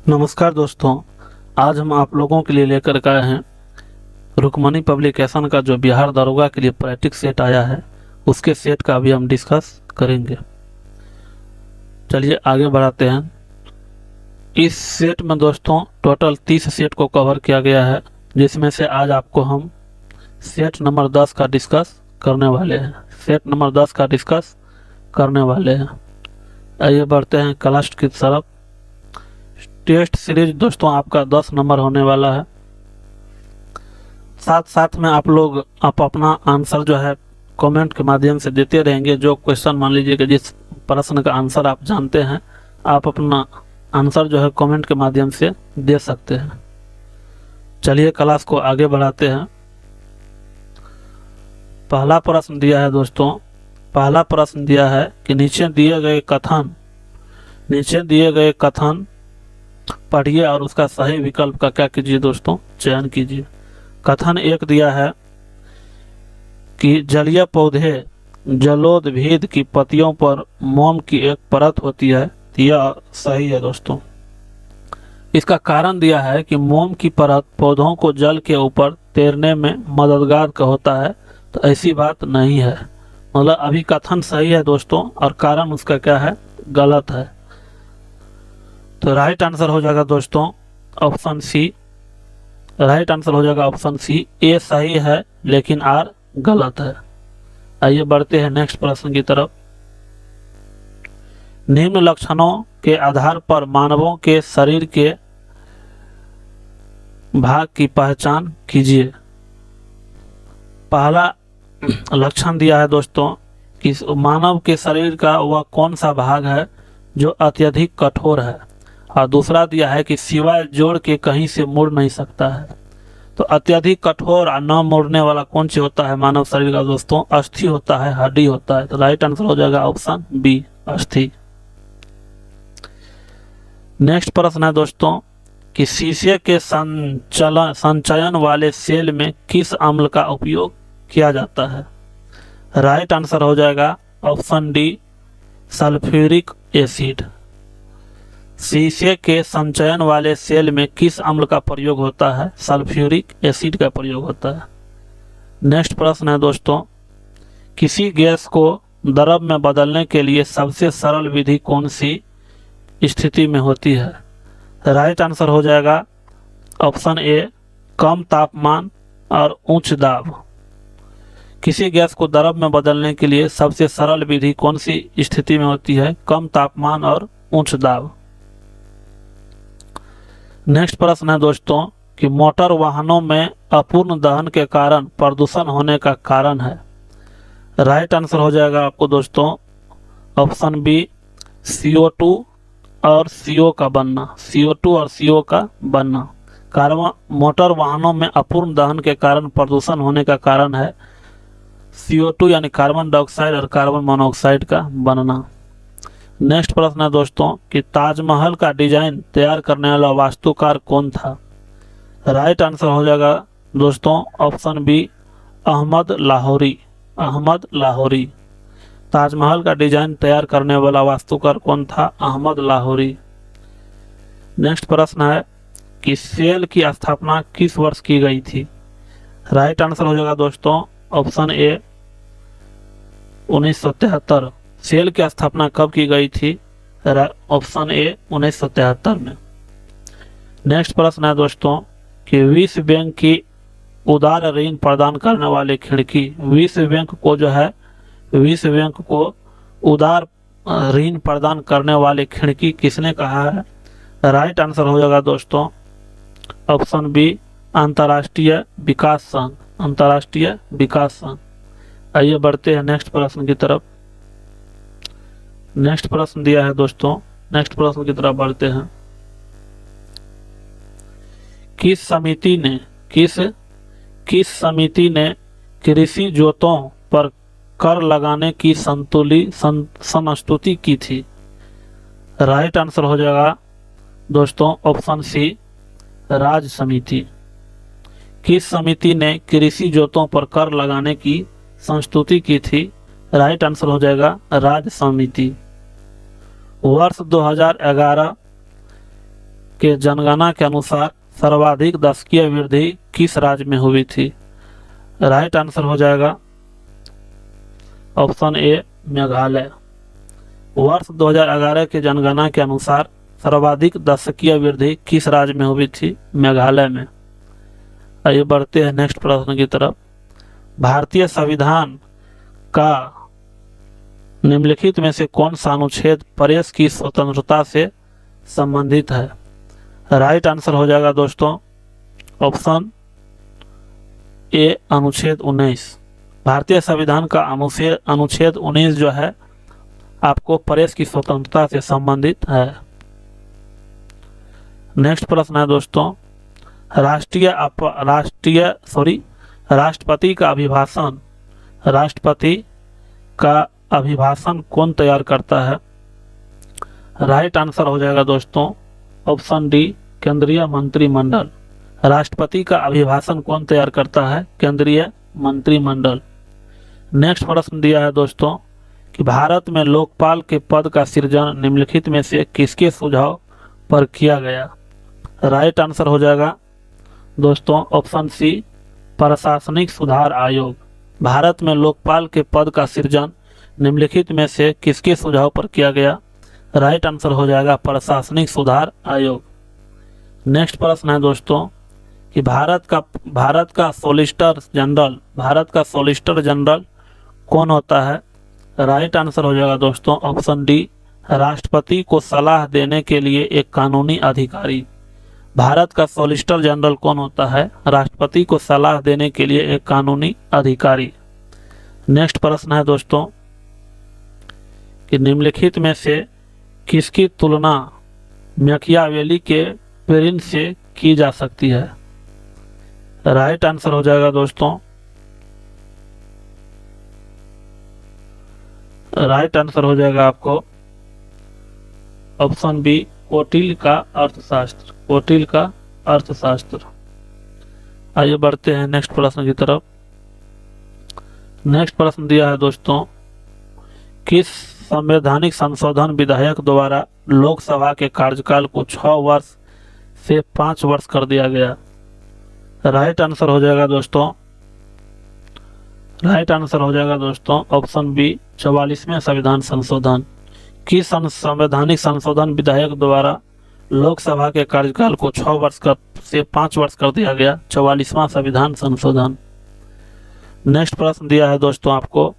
नमस्कार दोस्तों, आज हम आप लोगों के लिए लेकर के आए हैं रुक्मणी पब्लिकेशन का जो बिहार दरोगा के लिए प्रैक्टिस सेट आया है, उसके सेट का अभी हम डिस्कस करेंगे। चलिए आगे बढ़ाते हैं। इस सेट में दोस्तों टोटल 30 सेट को कवर किया गया है, जिसमें से आज आपको हम सेट नंबर 10 का डिस्कस करने वाले हैं। सेट नंबर 10 का डिस्कस करने वाले हैं। आइए बढ़ते हैं क्लास की तरफ। टेस्ट सीरीज दोस्तों आपका 10 नंबर होने वाला है। साथ साथ में आप अपना आंसर जो है कमेंट के माध्यम से देते रहेंगे। जो क्वेश्चन मान लीजिए कि जिस प्रश्न का आंसर आप जानते हैं, आप अपना आंसर जो है कमेंट के माध्यम से दे सकते हैं। चलिए क्लास को आगे बढ़ाते हैं। पहला प्रश्न दिया है दोस्तों, पहला प्रश्न दिया है कि नीचे दिए गए कथन पढ़िए और उसका सही विकल्प का क्या कीजिए दोस्तों, चयन कीजिए। कथन एक दिया है कि जलीय पौधे जलोद्भिद की पत्तियों पर मोम की एक परत होती है। यह सही है दोस्तों। इसका कारण दिया है कि मोम की परत पौधों को जल के ऊपर तैरने में मददगार का होता है, तो ऐसी बात नहीं है। मतलब अभी कथन सही है दोस्तों और कारण उसका क्या है, गलत है। तो राइट आंसर हो जाएगा दोस्तों ऑप्शन सी। राइट आंसर हो जाएगा ऑप्शन सी। ए सही है लेकिन आर गलत है। आइए बढ़ते हैं नेक्स्ट प्रश्न की तरफ। निम्न लक्षणों के आधार पर मानवों के शरीर के भाग की पहचान कीजिए। पहला लक्षण दिया है दोस्तों कि मानव के शरीर का वह कौन सा भाग है जो अत्यधिक कठोर है, और दूसरा दिया है कि सिवाय जोड़ के कहीं से मुड़ नहीं सकता है। तो अत्यधिक कठोर और न मुड़ने वाला कौन सी होता है मानव शरीर का दोस्तों, अस्थि होता है, हड्डी होता है। तो राइट आंसर हो जाएगा ऑप्शन बी, अस्थि। नेक्स्ट प्रश्न है दोस्तों कि शीशे के संचयन वाले सेल में किस अम्ल का उपयोग किया जाता है। राइट आंसर हो जाएगा ऑप्शन डी, सल्फ्यूरिक एसिड। शीशे के संचयन वाले सेल में किस अम्ल का प्रयोग होता है, सल्फ्यूरिक एसिड का प्रयोग होता है। नेक्स्ट प्रश्न है दोस्तों, किसी गैस को द्रव में बदलने के लिए सबसे सरल विधि कौन सी स्थिति में होती है। राइट आंसर हो जाएगा ऑप्शन ए, कम तापमान और उच्च दाब। किसी गैस को द्रव में बदलने के लिए सबसे सरल विधि कौन सी स्थिति में होती है, कम तापमान और उच्च दाब। नेक्स्ट प्रश्न है दोस्तों कि मोटर वाहनों में अपूर्ण दहन के कारण प्रदूषण होने का कारण है। राइट आंसर हो जाएगा आपको दोस्तों ऑप्शन बी, CO2 और CO का बनना। CO2 और CO का बनना मोटर वाहनों में अपूर्ण दहन के कारण प्रदूषण होने का कारण है CO2 यानी कार्बन डाइऑक्साइड और कार्बन मोनोऑक्साइड का बनना। नेक्स्ट प्रश्न है दोस्तों कि ताजमहल का डिजाइन तैयार करने वाला वास्तुकार कौन था। राइट आंसर हो जाएगा दोस्तों ऑप्शन बी, अहमद लाहौरी। अहमद लाहौरी। ताजमहल का डिजाइन तैयार करने वाला वास्तुकार कौन था, अहमद लाहौरी। नेक्स्ट प्रश्न है कि सेल की स्थापना किस वर्ष की गई थी। राइट आंसर हो जाएगा दोस्तों ऑप्शन ए, 1973। सेल की स्थापना कब की गई थी, ऑप्शन ए 1973 में। नेक्स्ट प्रश्न है दोस्तों कि विश्व बैंक की उदार ऋण प्रदान करने वाली खिड़की, विश्व बैंक को उदार ऋण प्रदान करने वाली खिड़की किसने कहा है। राइट आंसर हो जाएगा दोस्तों ऑप्शन बी, अंतर्राष्ट्रीय विकास संघ। अंतर्राष्ट्रीय विकास संघ। आइए बढ़ते हैं नेक्स्ट प्रश्न की तरफ। नेक्स्ट प्रश्न दिया है दोस्तों, नेक्स्ट प्रश्न की तरफ बढ़ते हैं। किस समिति ने कृषि जोतों पर कर लगाने की संस्तुति की थी। राइट आंसर हो जाएगा दोस्तों ऑप्शन सी, राज्य समिति। किस समिति ने कृषि जोतों पर कर लगाने की संस्तुति की थी। राइट आंसर हो जाएगा राज्य समिति। वर्ष 2011 के जनगणना के अनुसार सर्वाधिक दशकीय वृद्धि किस राज्य में हुई थी? राइट आंसर हो जाएगा ऑप्शन ए मेघालय। वर्ष 2011 के जनगणना के अनुसार सर्वाधिक दशकीय वृद्धि किस राज्य में हुई थी? मेघालय में। आइए बढ़ते हैं नेक्स्ट प्रश्न की तरफ। भारतीय संविधान का निम्नलिखित में से कौन सा अनुच्छेद प्रेस की स्वतंत्रता से संबंधित है? राइट आंसर हो जाएगा दोस्तों ऑप्शन ए अनुच्छेद 19। भारतीय संविधान का अनुच्छेद 19 जो है आपको प्रेस की स्वतंत्रता से संबंधित है। नेक्स्ट प्रश्न है दोस्तों, राष्ट्रपति का अभिभाषण कौन तैयार करता है? राइट आंसर हो जाएगा दोस्तों ऑप्शन डी केंद्रीय मंत्रिमंडल। राष्ट्रपति का अभिभाषण कौन तैयार करता है? केंद्रीय मंत्रिमंडल। नेक्स्ट प्रश्न दिया है दोस्तों कि भारत में लोकपाल के पद का सृजन निम्नलिखित में से किसके सुझाव पर किया गया? राइट आंसर हो जाएगा दोस्तों ऑप्शन सी प्रशासनिक सुधार आयोग। भारत में लोकपाल के पद का सृजन निम्नलिखित में से किसके सुझाव पर किया गया? राइट आंसर हो जाएगा प्रशासनिक सुधार आयोग। नेक्स्ट प्रश्न है दोस्तों कि भारत का सॉलिसिटर जनरल कौन होता है? राइट आंसर हो जाएगा दोस्तों ऑप्शन डी राष्ट्रपति को सलाह देने के लिए एक कानूनी अधिकारी। भारत का सॉलिसिटर जनरल कौन होता है? राष्ट्रपति को सलाह देने के लिए एक कानूनी अधिकारी। नेक्स्ट प्रश्न है दोस्तों कि निम्नलिखित में से किसकी तुलना मैकियावेली के प्रिंस से की जा सकती है? राइट आंसर हो जाएगा दोस्तों राइट आंसर हो जाएगा आपको ऑप्शन बी कोटिल का अर्थशास्त्र। आइए बढ़ते हैं नेक्स्ट प्रश्न की तरफ। नेक्स्ट प्रश्न दिया है दोस्तों, किस संवैधानिक संशोधन विधेयक द्वारा लोकसभा के कार्यकाल को 6 वर्ष से 5 वर्ष कर दिया गया? राइट आंसर हो जाएगा दोस्तों ऑप्शन बी 44वें संविधान संशोधन। किस संवैधानिक संशोधन विधेयक द्वारा लोकसभा के कार्यकाल को 6 वर्ष से 5 वर्ष कर दिया गया? 44वां संविधान संशोधन। नेक्स्ट प्रश्न दिया है दोस्तों आपको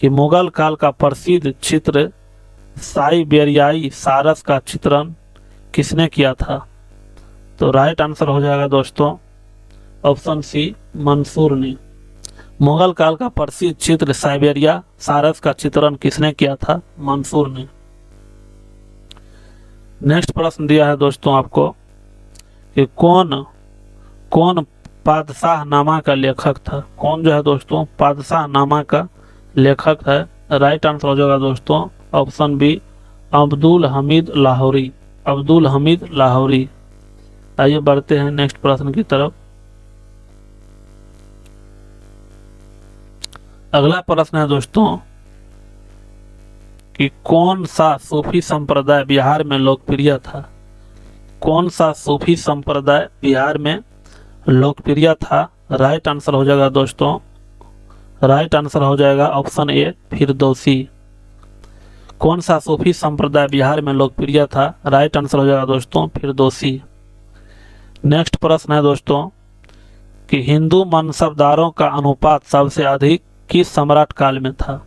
कि मुगल काल का प्रसिद्ध चित्र साइबेरियाई सारस का चित्रण किसने किया था? तो राइट आंसर हो जाएगा दोस्तों ऑप्शन सी मंसूर ने। मुगल काल का प्रसिद्ध चित्र साइबेरिया सारस का चित्रण किसने किया था? मंसूर ने। नेक्स्ट प्रश्न दिया है दोस्तों आपको कि कौन पादशाह नामा का लेखक था? कौन जो है दोस्तों पादशाह नामा का लेखक है? राइट आंसर हो जाएगा दोस्तों ऑप्शन बी अब्दुल हमीद लाहौरी। आइए बढ़ते हैं नेक्स्ट प्रश्न की तरफ। अगला प्रश्न है दोस्तों कि कौन सा सूफी संप्रदाय बिहार में लोकप्रिय था? कौन सा सूफी संप्रदाय बिहार में लोकप्रिय था? राइट आंसर हो जाएगा दोस्तों ऑप्शन ए फिरदौसी। कौन सा सूफी संप्रदाय बिहार में लोकप्रिय था? राइट आंसर हो जाएगा दोस्तों फिरदौसी। नेक्स्ट प्रश्न है दोस्तों कि हिंदू मनसबदारों का अनुपात सबसे अधिक किस सम्राट काल में था?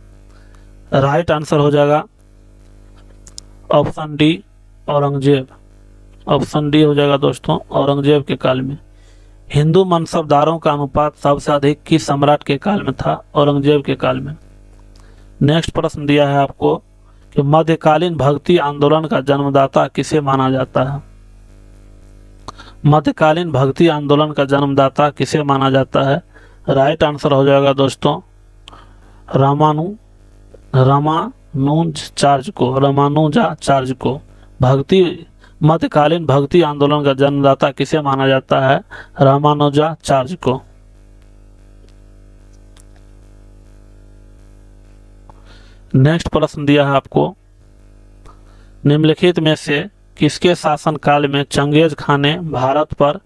राइट आंसर हो जाएगा option D Aurangzeb. Option D हो जाएगा दोस्तों औरंगजेब के काल में। हिंदू मनसबदारों का अनुपात सबसे अधिक किस सम्राट के काल में था? औरंगजेब के काल में। नेक्स्ट प्रश्न दिया है आपको कि मध्यकालीन भक्ति आंदोलन का जन्मदाता किसे माना जाता है? मध्यकालीन भक्ति आंदोलन का जन्मदाता किसे माना जाता है? राइट आंसर हो जाएगा दोस्तों रामानुजाचार्य को। मध्यकालीन भक्ति आंदोलन का जन्मदाता किसे माना जाता है? रामानुजाचार्य को। नेक्स्ट प्रश्न दिया है आपको निम्नलिखित में से किसके शासनकाल में चंगेज खान ने भारत पर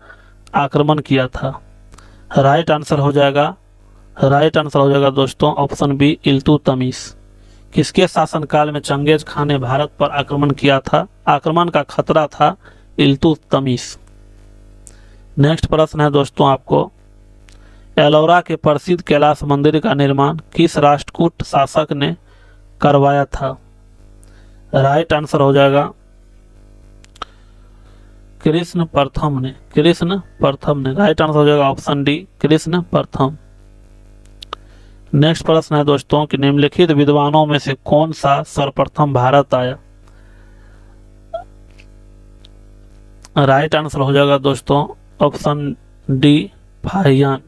आक्रमण किया था? राइट आंसर हो जाएगा दोस्तों ऑप्शन बी इल्तुतमिश। किसके शासनकाल में चंगेज खान ने भारत पर आक्रमण किया था? आक्रमण का खतरा था इल्तुतमिश। नेक्स्ट प्रश्न है दोस्तों आपको, एलोरा के प्रसिद्ध कैलाश मंदिर का निर्माण किस राष्ट्रकूट शासक ने करवाया था? राइट आंसर हो जाएगा कृष्ण प्रथम ने। राइट आंसर हो जाएगा ऑप्शन डी कृष्ण प्रथम। नेक्स्ट प्रश्न है दोस्तों कि निम्नलिखित विद्वानों में से कौन सा सर्वप्रथम भारत आया? राइट आंसर हो जाएगा दोस्तों ऑप्शन डी फाहियान।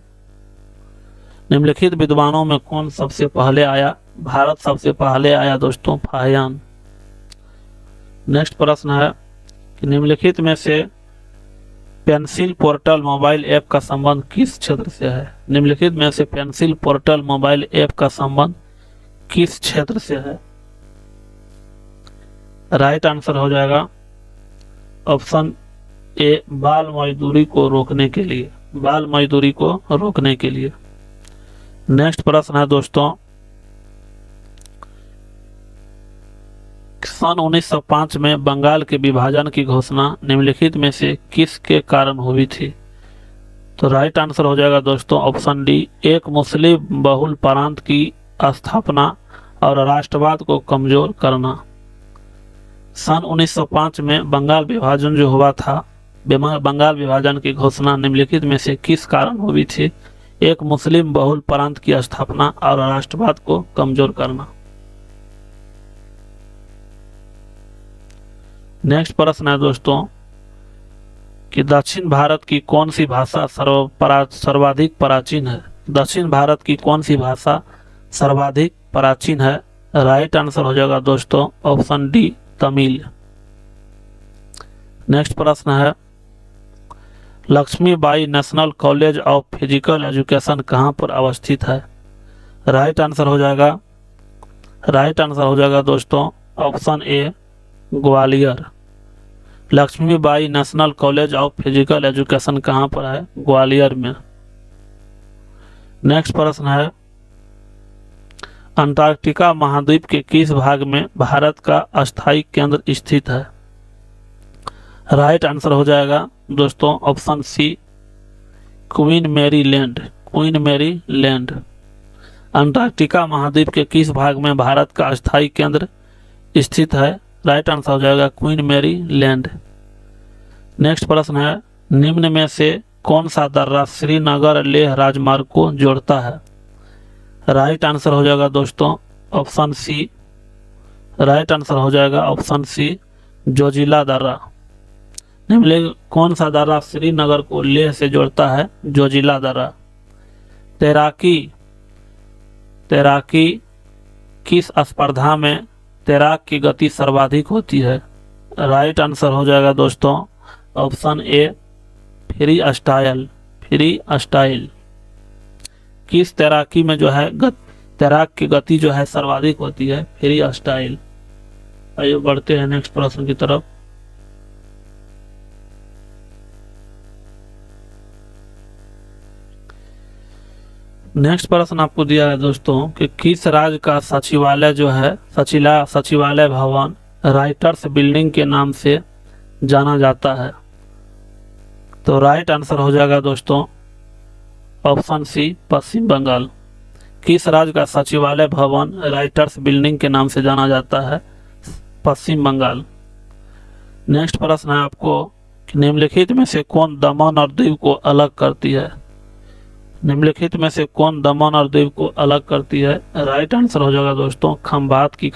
निम्नलिखित विद्वानों में कौन सबसे पहले आया? भारत सबसे पहले आया दोस्तों फाहियान। नेक्स्ट प्रश्न है कि निम्नलिखित में से पेंसिल पोर्टल मोबाइल ऐप का संबंध किस क्षेत्र से है? निम्नलिखित में से पेंसिल पोर्टल मोबाइल ऐप का संबंध किस क्षेत्र से है? राइट आंसर हो जाएगा ऑप्शन ए बाल मजदूरी को रोकने के लिए। नेक्स्ट प्रश्न है दोस्तों, सन 1905 में बंगाल के विभाजन की घोषणा निम्नलिखित में से किसके कारण हुई थी? तो राइट आंसर हो जाएगा दोस्तों ऑप्शन डी एक मुस्लिम बहुल प्रांत की स्थापना और राष्ट्रवाद को कमजोर करना। सन 1905 में बंगाल विभाजन जो हुआ था, बंगाल विभाजन की घोषणा निम्नलिखित में से किस कारण हुई थी? एक मुस्लिम बहुल प्रांत की स्थापना और राष्ट्रवाद को कमजोर करना। नेक्स्ट प्रश्न है दोस्तों कि दक्षिण भारत की कौन सी भाषा सर्वाधिक प्राचीन है? दक्षिण भारत की कौन सी भाषा सर्वाधिक प्राचीन है? राइट आंसर हो जाएगा दोस्तों ऑप्शन डी तमिल। नेक्स्ट प्रश्न है, Laxmibai national college of physical education कहाँ पर अवस्थित है? राइट आंसर हो जाएगा दोस्तों option A Gwalior. Laxmibai national college of physical education कहाँ पर है? ग्वालियर में। नेक्स्ट प्रश्न है, अंटार्कटिका महाद्वीप के किस भाग में भारत का अस्थायी केंद्र स्थित है? राइट आंसर हो जाएगा दोस्तों option C Queen Mary Land. Antarctica महाद्वीप के किस भाग में भारत का अस्थायी केंद्र स्थित है? राइट आंसर हो जाएगा क्वीन मैरी लैंड। नेक्स्ट प्रश्न है, निम्न में से कौन सा दर्रा श्रीनगर लेह राजमार्ग को जोड़ता है? राइट आंसर हो जाएगा दोस्तों ऑप्शन सी। राइट आंसर हो जाएगा ऑप्शन सी जोजिला दर्रा। निम्नलिखित कौन सा दर्रा श्रीनगर को लेह से जोड़ता है? जोजिला दर्रा। तैराकी किस स्पर्धा में तैराक की गति सर्वाधिक होती है? राइट आंसर हो जाएगा दोस्तों ऑप्शन ए फ्री स्टाइल। किस तैराकी में जो है तैराक की गति जो है सर्वाधिक होती है? Free style. आइए बढ़ते हैं नेक्स्ट प्रश्न की तरफ। नेक्स्ट प्रश्न आपको दिया है दोस्तों कि किस राज्य का सचिवालय जो है सचिवालय भवन राइटर्स बिल्डिंग के नाम से जाना जाता है? तो राइट आंसर हो जाएगा दोस्तों ऑप्शन सी पश्चिम बंगाल। किस राज्य का सचिवालय भवन राइटर्स बिल्डिंग के नाम से जाना जाता है? पश्चिम बंगाल। नेक्स्ट प्रश्न है आपको कि निम्नलिखित में से कौन दमन और दीव को अलग करती है? निम्नलिखित में से कौन दमन और दीव को अलग करती है? राइट आंसर हो जाएगा दोस्तों खंभात की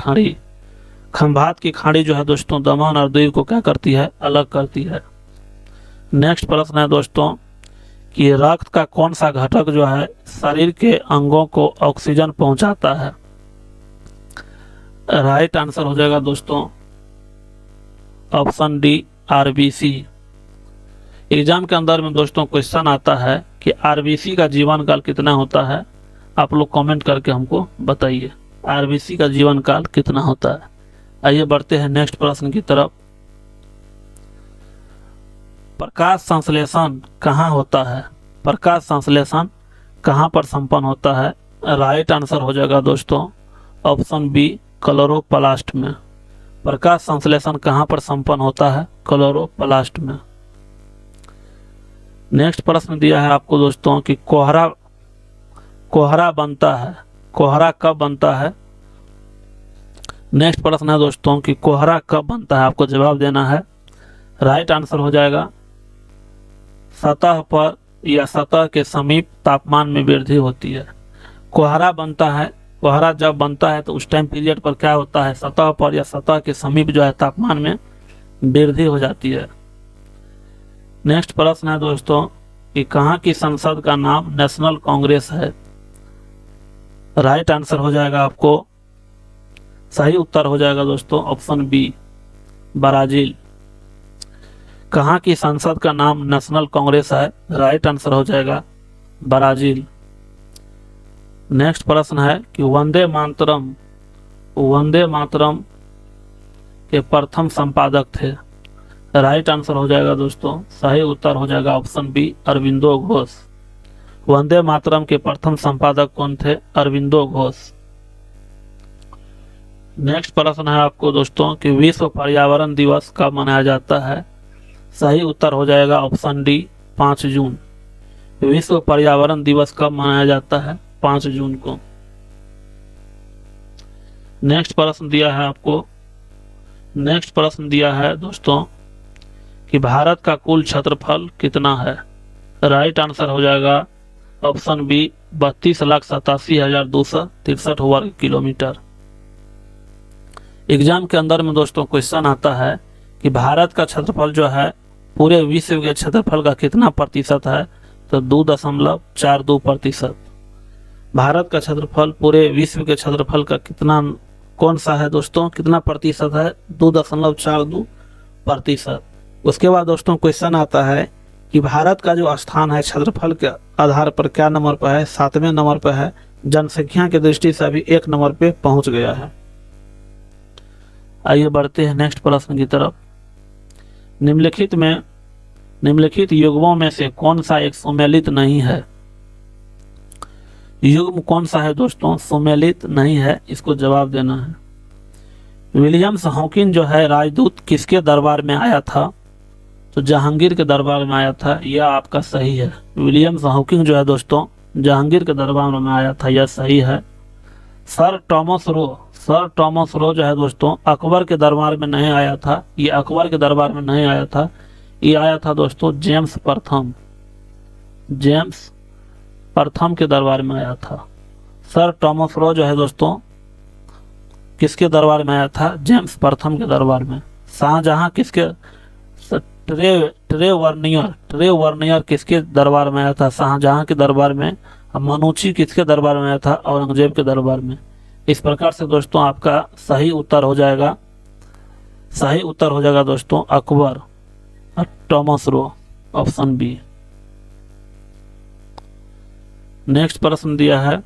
खाड़ी जो है दोस्तों दमन और दीव को क्या करती है? अलग करती है। नेक्स्ट प्रश्न है दोस्तों कि रक्त का कौन सा घटक जो है शरीर के अंगों को ऑक्सीजन पहुंचाता है? राइट आंसर हो जाएगा दोस्तों ऑप्शन डी आरबीसी। एग्जाम के अंदर में दोस्तों क्वेश्चन आता है कि आरबीसी का जीवन काल कितना होता है? आप लोग कमेंट करके हमको बताइए आरबीसी का जीवन काल कितना होता है। आइए बढ़ते हैं नेक्स्ट प्रश्न की तरफ। प्रकाश संश्लेषण कहाँ होता है? प्रकाश संश्लेषण कहाँ पर संपन्न होता है? राइट आंसर हो जाएगा दोस्तों ऑप्शन बी, क्लोरोप्लास्ट में। प्रकाश संश्लेषण कहाँ पर संपन्न होता है? क्लोरोप्लास्ट में। नेक्स्ट प्रश्न दिया है आपको दोस्तों कि कोहरा बनता है, कोहरा कब बनता है? नेक्स्ट प्रश्न है दोस्तों कि कोहरा कब बनता है? आपको जवाब देना है। राइट आंसर हो जाएगा सतह पर या सतह के समीप तापमान में वृद्धि होती है। कोहरा बनता है, कोहरा जब बनता है तो उस टाइम पीरियड पर क्या होता है? सतह पर या सतह के समीप जो है तापमान में वृद्धि हो जाती है। नेक्स्ट प्रश्न है दोस्तों कि कहाँ की संसद का नाम नेशनल कांग्रेस है? राइट आंसर हो जाएगा आपको, सही उत्तर हो जाएगा दोस्तों ऑप्शन बी, ब्राजील। कहाँ की संसद का नाम नेशनल कांग्रेस है? राइट आंसर हो जाएगा ब्राजील। नेक्स्ट प्रश्न है कि वंदे मातरम के प्रथम संपादक थे। राइट आंसर हो जाएगा दोस्तों, सही उत्तर हो जाएगा ऑप्शन बी, अरविंदो घोष। वंदे मातरम के प्रथम संपादक कौन थे? अरविंदो घोष। नेक्स्ट प्रश्न है आपको दोस्तों कि विश्व पर्यावरण दिवस कब मनाया जाता है? सही उत्तर हो जाएगा ऑप्शन डी, 5 जून। विश्व पर्यावरण दिवस कब मनाया जाता है? 5 जून को। नेक्स्ट प्रश्न दिया है आपको, नेक्स्ट प्रश्न दिया है दोस्तों कि भारत का कुल क्षेत्रफल कितना है? राइट आंसर हो जाएगा ऑप्शन बी, 32,87,263 वर्ग किलोमीटर। एग्जाम के अंदर में दोस्तों क्वेश्चन आता है कि भारत का क्षेत्रफल जो है पूरे विश्व के क्षेत्रफल का कितना प्रतिशत है? तो 2.42%। भारत का क्षेत्रफल पूरे विश्व के क्षेत्रफल का कितना, कौन सा है दोस्तों, कितना प्रतिशत है? 2.42%। उसके बाद दोस्तों क्वेश्चन आता है कि भारत का जो स्थान है क्षेत्रफल के आधार पर क्या नंबर पर है? 7वें नंबर पर है। जनसंख्या की दृष्टि से अभी 1 नंबर पे पहुंच गया है। आइए बढ़ते हैं नेक्स्ट प्रश्न की तरफ। निम्नलिखित युग्मों में से कौन सा एक सुमेलित नहीं है? युग्म कौन सा है दोस्तों सुमेलित नहीं है? इसको जवाब देना है। विलियम्स हॉकिंस जो है राजदूत किसके दरबार में आया था? तो जहांगीर के दरबार में आया था, यह आपका सही है। विलियम्स हॉकिंस जो है दोस्तों जहांगीर के दरबार में आया था, यह सही है। सर टॉमस रो जो है दोस्तों अकबर के दरबार में नहीं आया था, ये अकबर के दरबार में नहीं आया था, ये आया था दोस्तों जेम्स प्रथम के दरबार में आया था। सर टॉमस रो जो है दोस्तों किसके दरबार में आया था? जेम्स प्रथम के दरबार में। शाहजहां किसके, ट्रे वर्नियर किसके दरबार में आया था? शाहजहां के दरबार में। मनुची किसके दरबार में आया था? औरंगजेब के दरबार में। इस प्रकार से दोस्तों आपका सही उत्तर हो जाएगा दोस्तों अकबर और Thomas Roe, option B. Next प्रश्न दिया है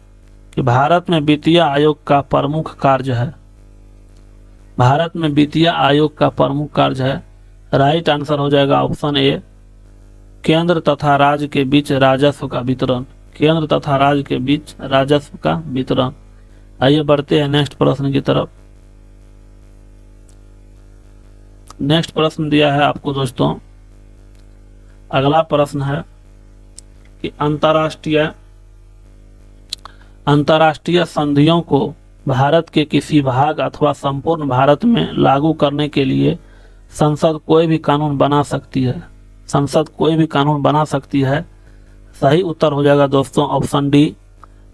कि भारत में वित्तीय आयोग का प्रमुख कार्य है। भारत में वित्तीय आयोग का प्रमुख कार्य है। राइट आंसर हो जाएगा ऑप्शन ए, केंद्र तथा राज्य के बीच राजस्व का वितरण। केंद्र तथा राज्य के बीच राजस्व का वितरण। आइए बढ़ते हैं नेक्स्ट प्रश्न की तरफ। नेक्स्ट प्रश्न दिया है आपको दोस्तों, अगला प्रश्न है कि अंतर्राष्ट्रीय संधियों को भारत के किसी भाग अथवा संपूर्ण भारत में लागू करने के लिए संसद कोई भी कानून बना सकती है। संसद कोई भी कानून बना सकती है। सही उत्तर हो जाएगा दोस्तों ऑप्शन डी,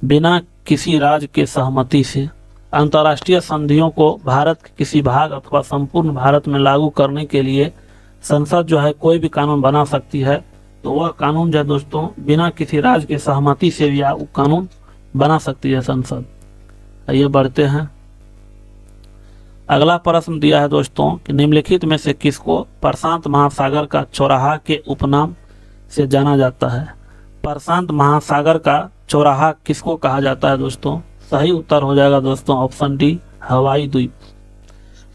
बिना किसी राज्य के सहमति से। अंतर्राष्ट्रीय संधियों को भारत के किसी भाग अथवा संपूर्ण भारत में लागू करने के लिए संसद जो है कोई भी कानून बना सकती है। तो वह कानून जो है दोस्तों बिना किसी राज्य के सहमति से भी वो कानून बना सकती है संसद। आइए बढ़ते हैं। अगला प्रश्न दिया है दोस्तों कि निम्नलिखित में से किसको प्रशांत महासागर का चौराहा के उपनाम से जाना जाता है? प्रशांत महासागर का चौराहा किसको कहा जाता है दोस्तों? सही उत्तर हो जाएगा दोस्तों ऑप्शन डी, हवाई द्वीप।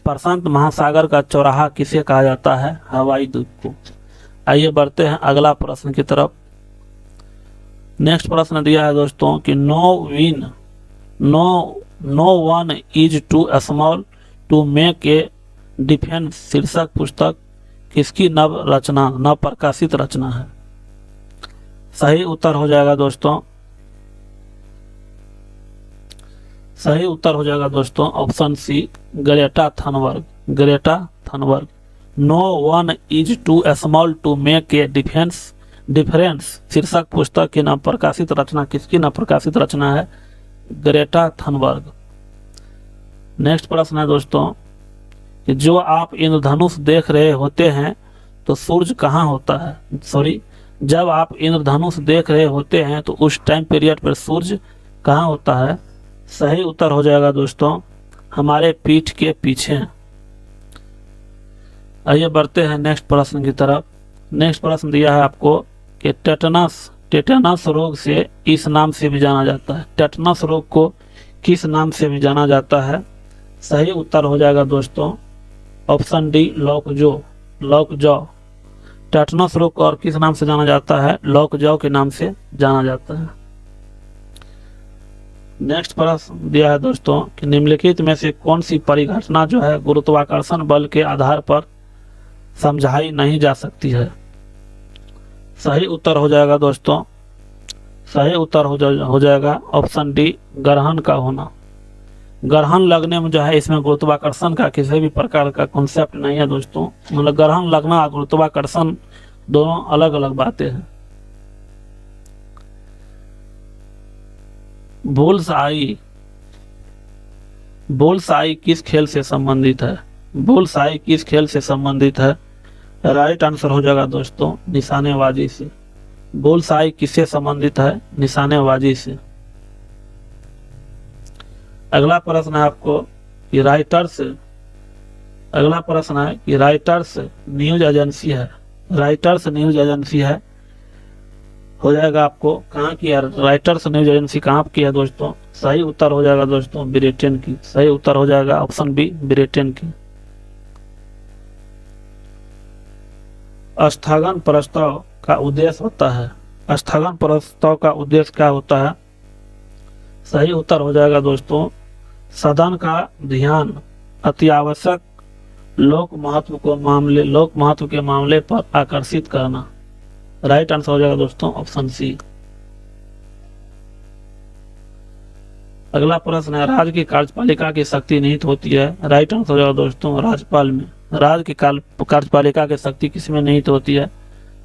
प्रशांत महासागर का चौराहा किसे कहा जाता है? हवाई द्वीप को। आइए बढ़ते हैं अगला प्रश्न की तरफ। नेक्स्ट प्रश्न दिया है दोस्तों कि no one is too small to make a difference शीर्षक पुस्तक किसकी नव प्रकाशित रचना है? सही उत्तर हो जाएगा दोस्तों, सही उत्तर हो जाएगा दोस्तों option C, Greta Thunberg. Greta Thunberg. No one is too small to make a difference शीर्षक पुस्तक की नव प्रकाशित रचना किसकी नव प्रकाशित रचना है? Greta Thunberg. नेक्स्ट प्रश्न है दोस्तों कि जो आप इंद्रधनुष देख रहे होते हैं तो सूरज कहाँ होता है? जब आप इंद्रधनुष देख रहे होते हैं तो उस टाइम पीरियड पर सूरज कहाँ होता है? सही उत्तर हो जाएगा दोस्तों हमारे पीठ के पीछे। आइए बढ़ते हैं नेक्स्ट प्रश्न की तरफ। नेक्स्ट प्रश्न दिया है आपको कि टेटनस रोग से इस नाम से भी जाना जाता है। टेटनस रोग को किस नाम से भी जाना जाता है? सही उत्तर हो जाएगा दोस्तों ऑप्शन डी, लॉकजॉ। टेटनस रोग को और किस नाम से जाना जाता है? लॉकजॉ के नाम से जाना जाता है। नेक्स्ट प्रश्न दिया है दोस्तों कि निम्नलिखित में से कौन सी परिघटना जो है गुरुत्वाकर्षण बल के आधार पर समझाई नहीं जा सकती है? सही उत्तर हो जाएगा दोस्तों, सही उत्तर हो जाएगा ऑप्शन डी, ग्रहण का होना। ग्रहण लगने में जो है इसमें गुरुत्वाकर्षण का किसी भी प्रकार का कॉन्सेप्ट नहीं है दोस्तों। मतलब ग्रहण लगना और गुरुत्वाकर्षण दोनों अलग अलग बातें हैं। बुल्स आई किस खेल से संबंधित है? बुल्स आई किस खेल से संबंधित है? राइट आंसर हो जाएगा दोस्तों निशानेबाजी से। बुल्स आई किससे संबंधित है? निशानेबाजी से। अगला प्रश्न है आपको कि राइटर्स न्यूज एजेंसी है। राइटर्स न्यूज एजेंसी है हो जाएगा आपको कहाँ की है? राइटर्स न्यूज एजेंसी कहाँ की है दोस्तों? सही उत्तर हो जाएगा दोस्तों ब्रिटेन की। सही उत्तर हो जाएगा ऑप्शन बी, ब्रिटेन की। स्थगन प्रस्ताव का उद्देश्य होता है। स्थगन प्रस्ताव का उद्देश्य क्या होता है? सही उत्तर हो जाएगा दोस्तों सदन का ध्यान अति आवश्यक लोक महत्व के मामले पर आकर्षित करना। राइट आंसर हो जाएगा दोस्तों ऑप्शन सी। अगला प्रश्न है राज्य की कार्यपालिका की शक्ति निहित होती है। राइट आंसर हो जाएगा दोस्तों राज्यपाल में। राज्य की कार्यपालिका की शक्ति किसमें निहित होती है?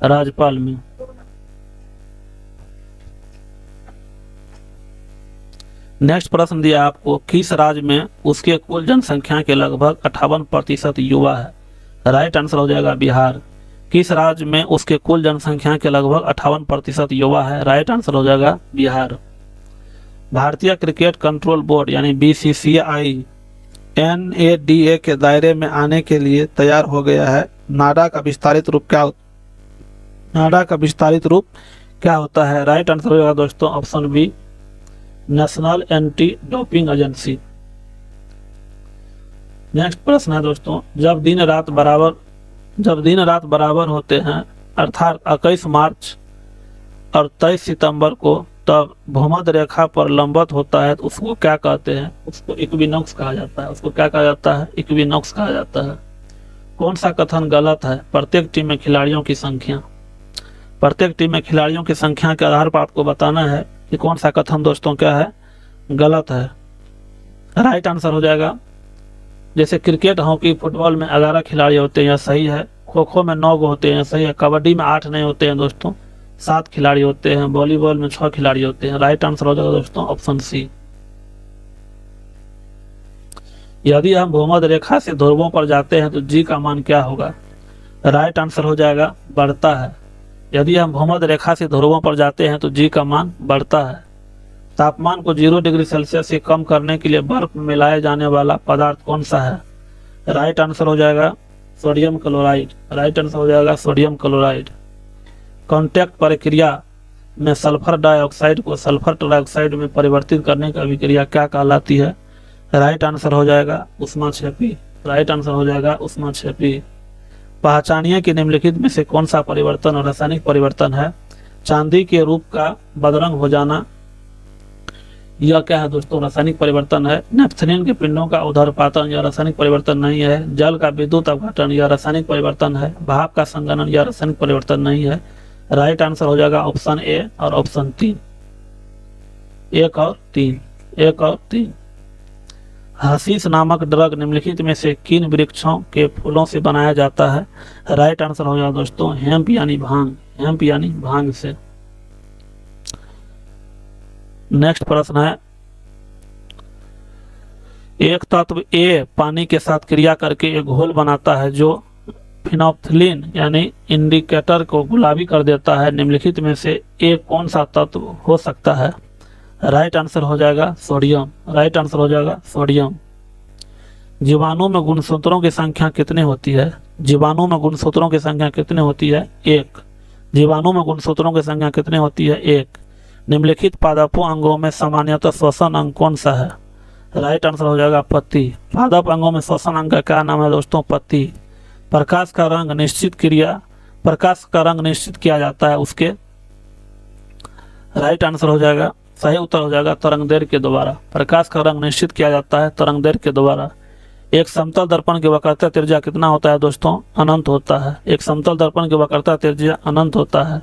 राज्यपाल में। नेक्स्ट प्रश्न दिया आपको किस राज्य में उसके कुल जनसंख्या के लगभग 58% युवा है? राइट आंसर हो जाएगा बिहार। किस राज्य में उसके कुल जनसंख्या के लगभग 58% युवा है? राइट आंसर हो जाएगा बिहार। भारतीय क्रिकेट कंट्रोल बोर्ड यानी BCCI NADA के दायरे में आने के लिए तैयार हो गया है। नाडा का विस्तारित रूप क्या होता है? राइट आंसर हो जाएगा दोस्तों option B, national anti doping agency. Next प्रश्न है दोस्तों जब दिन रात बराबर होते हैं अर्थात 21 मार्च और 23 सितंबर को तब भूमध्य रेखा पर लंबवत होता है तो उसको क्या कहते हैं? उसको इक्विनॉक्स कहा जाता है। उसको क्या कहा जाता है? इक्विनॉक्स कहा जाता है। कौन सा कथन गलत है? प्रत्येक टीम में खिलाड़ियों की संख्या के आधार पर आपको बताना है कि कौन सा कथन दोस्तों क्या है? गलत है। राइट आंसर हो जाएगा जैसे क्रिकेट, हॉकी, फुटबॉल में 11 खिलाड़ी होते हैं, यह सही है। खो खो में 9 होते हैं, सही है। कबड्डी में 8 नहीं होते हैं दोस्तों, 7 खिलाड़ी होते हैं। वॉलीबॉल में 6 खिलाड़ी होते हैं। राइट आंसर हो जाएगा दोस्तों ऑप्शन सी। यदि हम भूमध्य रेखा से ध्रुवों पर जाते हैं तो जी का मान क्या होगा? राइट आंसर हो जाएगा बढ़ता है। यदि हम भूमध्य रेखा से ध्रुवों पर जाते हैं तो जी का मान बढ़ता है। तापमान को 0 डिग्री सेल्सियस से कम करने के लिए बर्फ में मिलाया जाने वाला पदार्थ कौन सा है? राइट आंसर हो जाएगा सोडियम क्लोराइड। राइट आंसर हो जाएगा सोडियम क्लोराइड। कॉन्टैक्ट प्रक्रिया में सल्फर डाइऑक्साइड को सल्फर ट्राइऑक्साइड में परिवर्तित करने की अभिक्रिया क्या कहलाती है? राइट आंसर हो जाएगा ऊष्माक्षेपी। राइट आंसर हो जाएगा ऊष्माक्षेपी। पहचानिए कि निम्नलिखित में से कौन सा परिवर्तन रासायनिक परिवर्तन है। चांदी के रूप का बदरंग हो जाना, यह क्या है दोस्तों? रासायनिक परिवर्तन है। नेपथलीन के पिंडों का उदरपातन, यह रासायनिक परिवर्तन नहीं है। जल का विद्युत अपघटन, यह रासायनिक परिवर्तन है। भाप का संघनन, यह रासायनिक परिवर्तन नहीं है। राइट आंसर हो जाएगा ऑप्शन ए और ऑप्शन 3, 1 और 3, 1 और 3। हसीस नामक ड्रग निम्नलिखित में से किन वृक्षों के फूलों से बनाया जाता है? राइट आंसर हो जाएगा दोस्तों हेम्प यानी भांग, हेम्प यानी भांग से। नेक्स्ट प्रश्न है, एक तत्व ए पानी के साथ क्रिया करके एक घोल बनाता है जो फिनोल्फथालीन यानी इंडिकेटर को गुलाबी कर देता है। निम्नलिखित में से एक कौन सा तत्व हो सकता है? राइट आंसर हो जाएगा सोडियम, राइट आंसर हो जाएगा सोडियम। जीवाणु में गुणसूत्रों की संख्या कितनी होती है? जीवाणु में गुणसूत्रों की संख्या कितनी होती है? 1। जीवाणु में गुणसूत्रों की संख्या कितनी होती है? 1। निम्नलिखित पादपों अंगों में सामान्यतः श्वसन अंग कौन सा है? राइट आंसर हो जाएगा पत्ती। पादप अंगों में श्वसन अंग का क्या नाम है दोस्तों? पत्ती। प्रकाश का रंग निश्चित किया जाता है उसके? राइट आंसर हो जाएगा, सही उत्तर हो जाएगा तरंगदैर्घ्य के द्वारा। प्रकाश का रंग निश्चित किया जाता है तरंगदैर्घ्य के द्वारा। एक समतल दर्पण की वक्रता त्रिज्या कितना होता है दोस्तों? अनंत होता है। एक समतल दर्पण की वक्रता त्रिज्या अनंत होता है।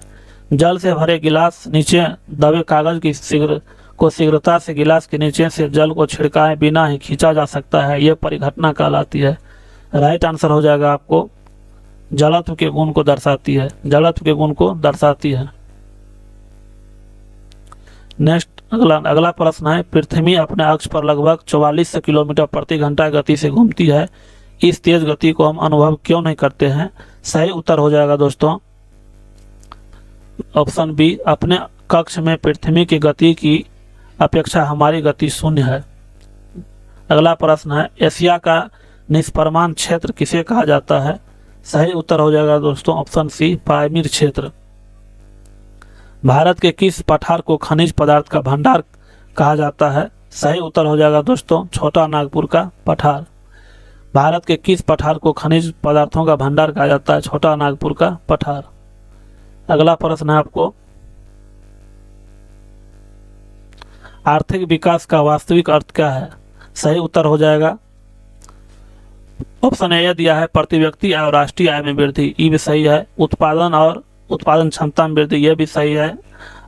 जल से भरे गिलास नीचे दबे कागज की शीघ्रता से गिलास के नीचे से जल को छिड़काए बिना ही खींचा जा सकता है, यह परिघटना कहलाती है। राइट आंसर हो जाएगा आपको जलत्व के गुण को दर्शाती है, जलत्व के गुण को दर्शाती है। नेक्स्ट अगला प्रश्न है, पृथ्वी अपने अक्ष पर लगभग 44 किलोमीटर प्रति घंटा गति से घूमती है। इस तेज गति को हम अनुभव क्यों नहीं करते हैं? सही उत्तर हो जाएगा दोस्तों ऑप्शन बी, अपने कक्ष में पृथ्वी की गति की अपेक्षा हमारी गति शून्य है। अगला प्रश्न है, एशिया का निष्प्रमाण क्षेत्र किसे कहा जाता है? सही उत्तर हो जाएगा दोस्तों ऑप्शन सी, पायमीर क्षेत्र। भारत के किस पठार को खनिज पदार्थ का भंडार कहा जाता है? सही उत्तर हो जाएगा दोस्तों छोटा नागपुर का पठार। भारत के किस पठार को खनिज पदार्थों का भंडार कहा जाता है? छोटा नागपुर का पठार। अगला प्रश्न है आपको, आर्थिक विकास का वास्तविक अर्थ क्या है? सही उत्तर हो जाएगा ऑप्शन ए दिया है, प्रति व्यक्ति आय और राष्ट्रीय आय में वृद्धि, ये भी सही है। उत्पादन और उत्पादन क्षमता में वृद्धि, यह भी सही है।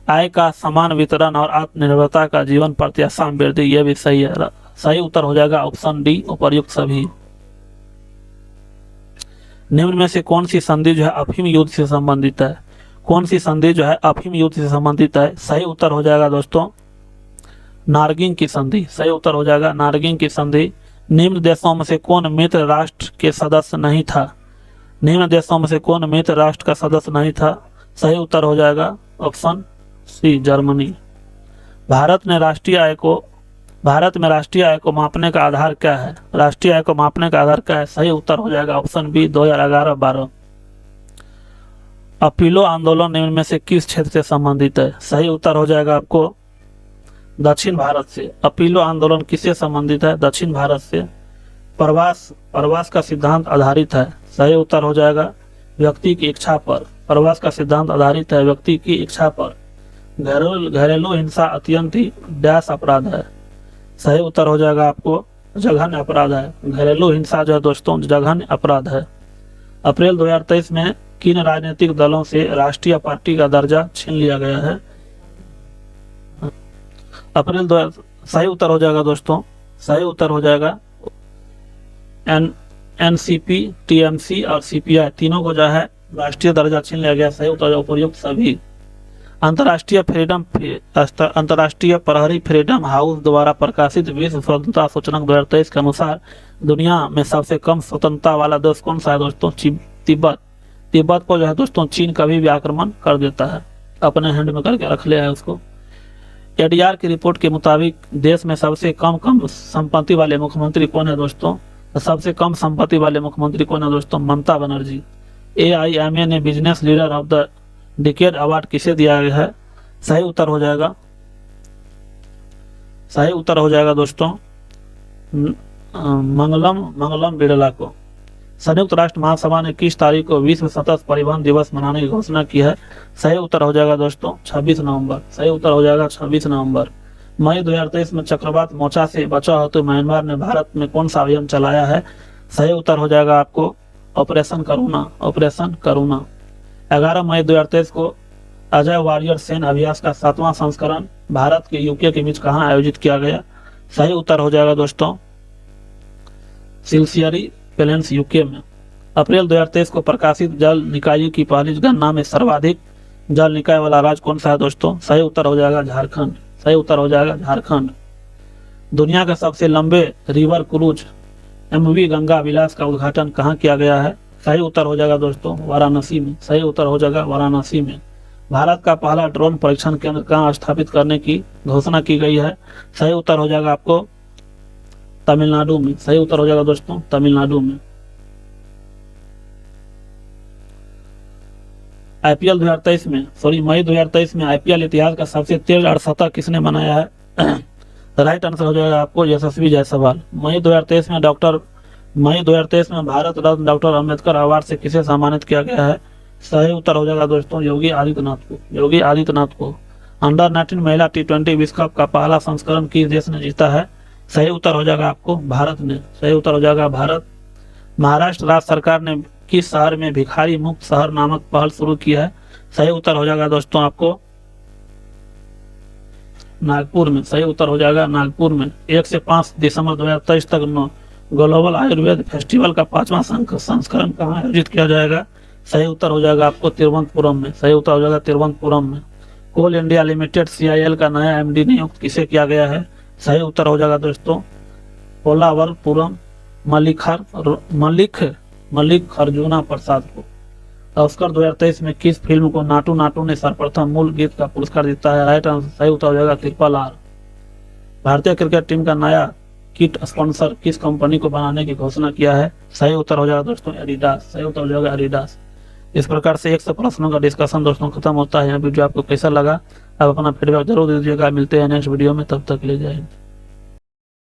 आय का समान वितरण और आत्मनिर्भरता का जीवन प्रत्याशा में वृद्धि, यह भी सही है। सही उत्तर हो जाएगा ऑप्शन डी, उपर्युक्त सभी। निम्न में से कौन सी संधि जो है अफीम युद्ध से संबंधित है? कौन सी संधि जो है अफीम युद्ध से संबंधित है? सही उत्तर हो जाएगा दोस्तों नारगिंग की संधि, सही उत्तर हो जाएगा नारगिंग की संधि। निम्न देशों में से कौन मित्र राष्ट्र के सदस्य नहीं था? निम्न देशों में से कौन मित्र राष्ट्र का सदस्य नहीं था? सही उत्तर हो जाएगा ऑप्शन सी, जर्मनी। भारत में राष्ट्रीय आय को मापने का आधार क्या है? राष्ट्रीय आय को मापने का आधार क्या है? सही उत्तर हो जाएगा ऑप्शन बी, 2011-12। अपीलो आंदोलन निम्न में से किस क्षेत्र से संबंधित है? सही उत्तर हो जाएगा आपको दक्षिण भारत से। अपीलो आंदोलन किससे संबंधित है? दक्षिण भारत से। प्रवास का सिद्धांत आधारित है। सही उत्तर हो जाएगा व्यक्ति की इच्छा पर। प्रवास का सिद्धांत आधारित है व्यक्ति की इच्छा पर। घरेलू हिंसा अत्यंत ही डैश अपराध है। सही उत्तर हो जाएगा आपको जघन्य अपराध है। घरेलू हिंसा जो है दोस्तों जघन्य अपराध है। अप्रैल 2023 में किन राजनीतिक दलों से राष्ट्रीय पार्टी का दर्जा छीन लिया गया है? सही उत्तर हो जाएगा दोस्तों, सही उत्तर हो जाएगा एनसीपी, टीएमसी और सीपीआई, तीनों को जो है राष्ट्रीय दर्जा छीन लिया गया। सही उत्तर उपयुक्त सभी। अंतर्राष्ट्रीय प्रहरी फ्रीडम हाउस द्वारा प्रकाशित विश्व स्वतंत्रता सूचकांक 2023 के अनुसार दुनिया में सबसे कम स्वतंत्रता वाला देश कौन सा है दोस्तों? तिब्बत। तिब्बत को जो है दोस्तों चीन कभी भी आक्रमण कर देता है, अपने हैंड में करके रख लिया है उसको। एडीआर की रिपोर्ट के मुताबिक देश में सबसे कम संपत्ति वाले मुख्यमंत्री कौन है दोस्तों? सबसे कम संपत्ति वाले मुख्यमंत्री कौन है दोस्तों? ममता बनर्जी। AIMA ने business leader of the decade award किसे दिया गया है? सही उत्तर हो जाएगा दोस्तों मंगलम बिरला को। संयुक्त राष्ट्र महासभा ने किस तारीख को विश्व सतत परिवहन दिवस मनाने की घोषणा की है? सही उत्तर हो जाएगा दोस्तों 26 नवंबर। सही उत्तर हो जाएगा 26 नवंबर। मई 2023 में चक्रवात मोचा से बचाव हेतु म्यांमार ने भारत में कौन सा अभियान चलाया है? सही उत्तर हो जाएगा आपको ऑपरेशन करुणा। ऑपरेशन करुणा। 11 मई 2023 को अजय वॉरियर सेन अभ्यास का 7वां संस्करण भारत के यूके के बीच कहाँ आयोजित किया गया? सही उत्तर हो जाएगा दोस्तों सिलसियरी पेलेंस यूके में। अप्रैल 2023 को प्रकाशित जल निकायों की पहली गणना में सर्वाधिक जल निकाय वाला राज्य कौन सा है दोस्तों? सही उत्तर हो जाएगा झारखंड। सही उत्तर हो जाएगा झारखंड। दुनिया के सबसे लंबे रिवर क्रूज MV गंगा विलास का उद्घाटन कहाँ किया गया है? सही उत्तर हो जाएगा दोस्तों वाराणसी में। सही उत्तर हो जाएगा वाराणसी में। भारत का पहला ड्रोन परीक्षण केंद्र कहाँ स्थापित करने की घोषणा की गई है? सही उत्तर हो जाएगा आपको तमिलनाडु में। सही उत्तर हो जाएगा दोस्तों तमिलनाडु में। IPL 2023 में मई 2023 में IPL इतिहास का सबसे तेज अर्धशतक किसने बनाया है? राइट आंसर हो जाएगा आपको यशस्वी जायसवाल। मई 2023 में भारत रत्न डॉक्टर अंबेडकर अवार्ड से किसे सम्मानित किया गया है? सही उत्तर हो जाएगा दोस्तों योगी आदित्यनाथ को। योगी आदित्यनाथ को। अंडर 19 महिला T20 विश्व कप का पहला संस्करण किस देश ने जीता है? सही उत्तर हो जाएगा आपको भारत ने। सही उत्तर हो जाएगा भारत। महाराष्ट्र राज्य सरकार ने किस शहर में भिखारी मुक्त शहर नामक पहल शुरू की है? सही उत्तर हो जाएगा दोस्तों आपको नागपुर में। सही उत्तर हो जाएगा नागपुर में। 1 से 5 दिसंबर 2023 तक ग्लोबल आयुर्वेद फेस्टिवल का 5वां संस्करण कहाँ आयोजित किया जाएगा? सही उत्तर हो जाएगा आपको तिरुवनंतपुरम में। सही उत्तर हो जाएगा तिरुवनंतपुरम में। कोल इंडिया लिमिटेड CIL का नया MD नियुक्त किसे किया गया है? सही उत्तर हो जाएगा दोस्तों पोलावरपुरम मलिक अर्जुना प्रसाद को। ऑस्कर 2023 में किस फिल्म को नाटू नाटू ने सर्वप्रथम मूल गीत का पुरस्कार जीता है? राइट आंसर सही उत्तर हो जाएगा RRR। भारतीय क्रिकेट टीम का नया किट स्पॉन्सर किस कंपनी को बनाने की घोषणा किया है? सही उत्तर हो जाएगा दोस्तों एडिडास। सही उत्तर हो जाएगा एडिडास। इस प्रकार से 100 प्रश्नों का डिस्कशन दोस्तों खत्म होता है। यह वीडियो आपको कैसा लगा आप अपना फीडबैक जरूर दीजिएगा। मिलते हैं नेक्स्ट वीडियो में, तब तक ले जाए।